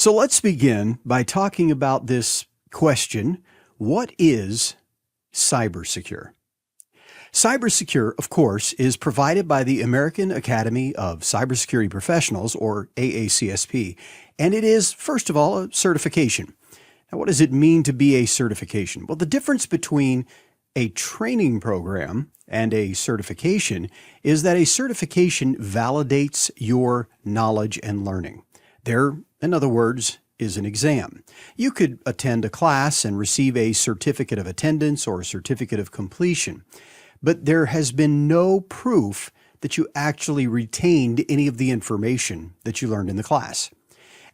So let's begin by talking about this question: what is CyberSecure? CyberSecure, of course, is provided by the American Academy of Cybersecurity Professionals, or AACSP, and it is, first of all, a certification. Now, what does it mean to be a certification? Well, the difference between a training program and a certification is that a certification validates your knowledge and learning. There, in other words, is an exam. You could attend a class and receive a certificate of attendance or a certificate of completion, but there has been no proof that you actually retained any of the information that you learned in the class.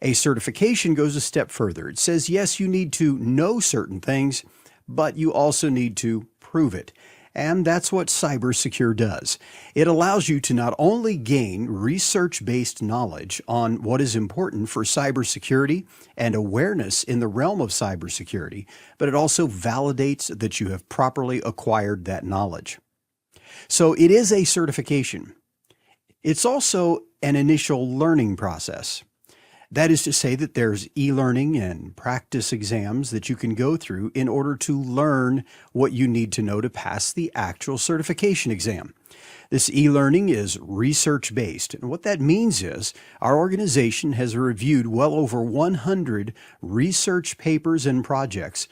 A certification goes a step further. It says, yes, you need to know certain things, but you also need to prove it. And that's what CyberSecure does. It allows you to not only gain research-based knowledge on what is important for cybersecurity and awareness in the realm of cybersecurity, but it also validates that you have properly acquired that knowledge. So it is a certification. It's also an initial learning process. That is to say that there's e-learning and practice exams that you can go through in order to learn what you need to know to pass the actual certification exam. This e-learning is research-based, and what that means is our organization has reviewed well over 100 research papers and projects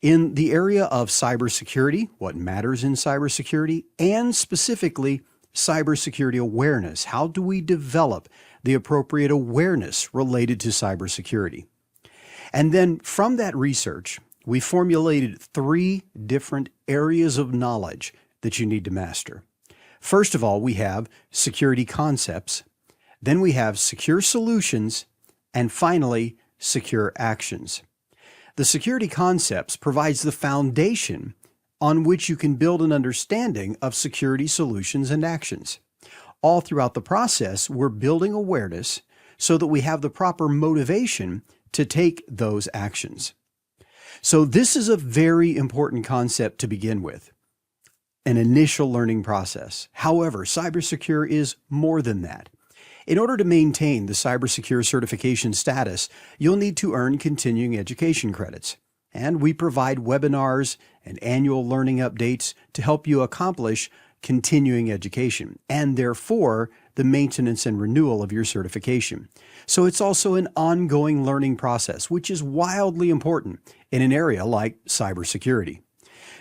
in the area of cybersecurity, what matters in cybersecurity, and specifically cybersecurity awareness. How do we develop the appropriate awareness related to cybersecurity? And then from that research, we formulated 3 different areas of knowledge that you need to master. First of all, we have security concepts, then we have secure solutions, and finally, secure actions. The security concepts provides the foundation on which you can build an understanding of security solutions and actions. All throughout the process, we're building awareness so that we have the proper motivation to take those actions. So this is a very important concept to begin with, an initial learning process. However, CyberSecure is more than that. In order to maintain the CyberSecure certification status, you'll need to earn continuing education credits. And we provide webinars and annual learning updates to help you accomplish continuing education, and therefore the maintenance and renewal of your certification. So it's also an ongoing learning process, which is wildly important in an area like cybersecurity.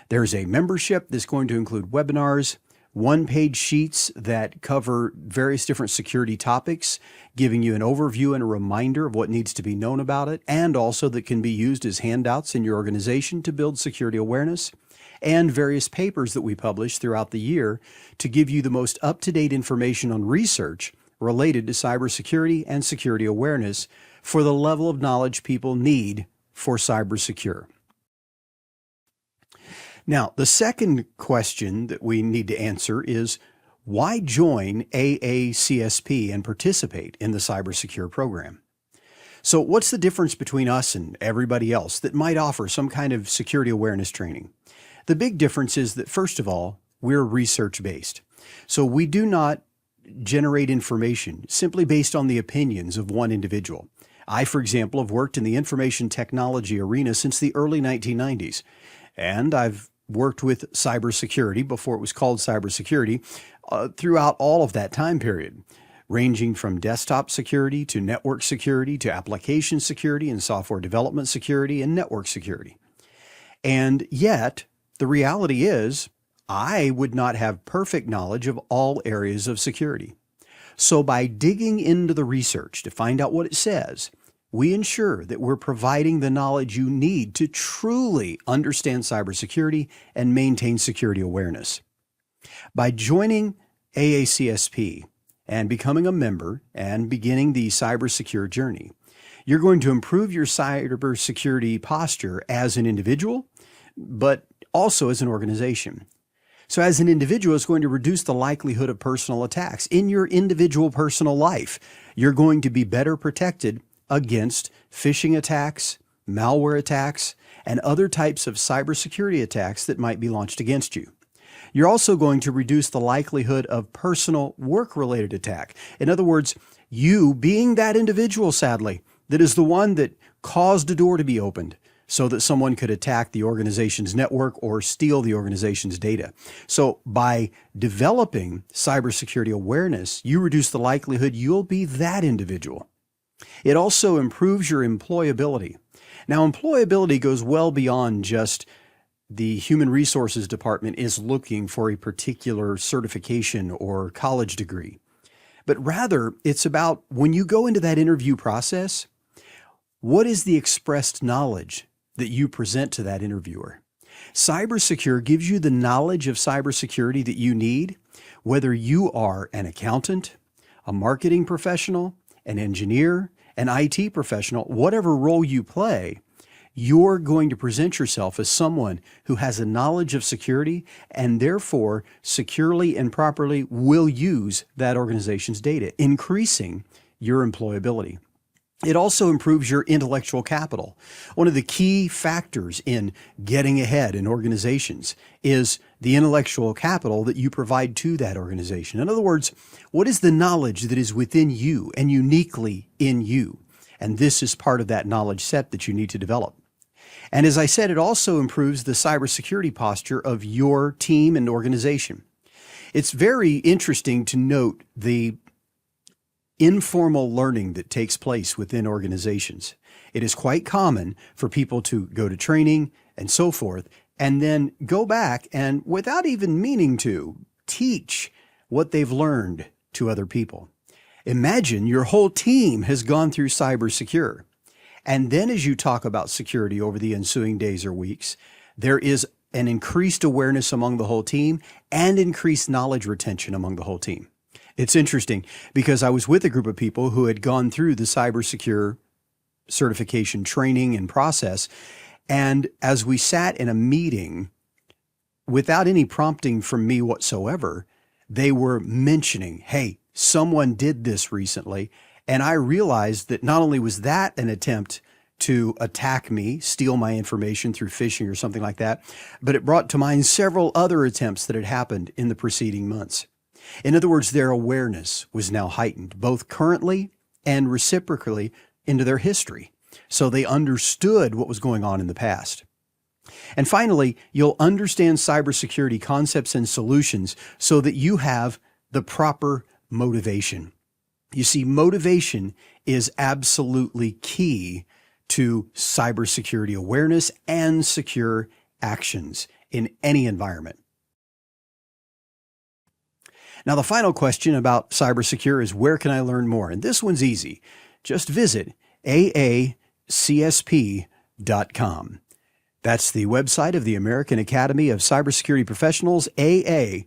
There's a membership that's going to include webinars, one-page sheets that cover various different security topics, giving you an overview and a reminder of what needs to be known about it, and also that can be used as handouts in your organization to build security awareness, and various papers that we publish throughout the year to give you the most up-to-date information on research related to cybersecurity and security awareness for the level of knowledge people need for CyberSecure. Now, the second question that we need to answer is, why join AACSP and participate in the CyberSecure program? So what's the difference between us and everybody else that might offer some kind of security awareness training? The big difference is that, first of all, we're research-based. So we do not generate information simply based on the opinions of one individual. I, for example, have worked in the information technology arena since the early 1990s, and I've worked with cybersecurity before it was called cybersecurity throughout all of that time period, ranging from desktop security to network security to application security and software development security and network security. And yet, the reality is, I would not have perfect knowledge of all areas of security. So by digging into the research to find out what it says, we ensure that we're providing the knowledge you need to truly understand cybersecurity and maintain security awareness. By joining AACSP and becoming a member and beginning the CyberSecure journey, you're going to improve your cybersecurity posture as an individual, but also as an organization. So as an individual, it's going to reduce the likelihood of personal attacks. In your individual personal life, you're going to be better protected against phishing attacks, malware attacks, and other types of cybersecurity attacks that might be launched against you. You're also going to reduce the likelihood of personal work-related attack. In other words, you being that individual, sadly, that is the one that caused a door to be opened so that someone could attack the organization's network or steal the organization's data. So by developing cybersecurity awareness, you reduce the likelihood you'll be that individual. It also improves your employability. Now, employability goes well beyond just the human resources department is looking for a particular certification or college degree. But rather, it's about when you go into that interview process, what is the expressed knowledge that you present to that interviewer? CyberSecure gives you the knowledge of cybersecurity that you need, whether you are an accountant, a marketing professional, an engineer, an IT professional, whatever role you play. You're going to present yourself as someone who has a knowledge of security and therefore securely and properly will use that organization's data, increasing your employability. It also improves your intellectual capital. One of the key factors in getting ahead in organizations is the intellectual capital that you provide to that organization. In other words, what is the knowledge that is within you and uniquely in you? And this is part of that knowledge set that you need to develop. And as I said, it also improves the cybersecurity posture of your team and organization. It's very interesting to note the informal learning that takes place within organizations. It is quite common for people to go to training and so forth, and then go back and, without even meaning to, teach what they've learned to other people. Imagine your whole team has gone through CyberSecure. And then as you talk about security over the ensuing days or weeks, there is an increased awareness among the whole team and increased knowledge retention among the whole team. It's interesting because I was with a group of people who had gone through the CyberSecure certification training and process. And as we sat in a meeting, without any prompting from me whatsoever, they were mentioning, hey, someone did this recently. And I realized that not only was that an attempt to attack me, steal my information through phishing or something like that, but it brought to mind several other attempts that had happened in the preceding months. In other words, their awareness was now heightened, both currently and reciprocally into their history. So they understood what was going on in the past. And finally, you'll understand cybersecurity concepts and solutions so that you have the proper motivation. You see, motivation is absolutely key to cybersecurity awareness and secure actions in any environment. Now, the final question about CyberSecure is, where can I learn more? And this one's easy. Just visit AACSP.com. That's the website of the American Academy of Cybersecurity Professionals, AACSP.com.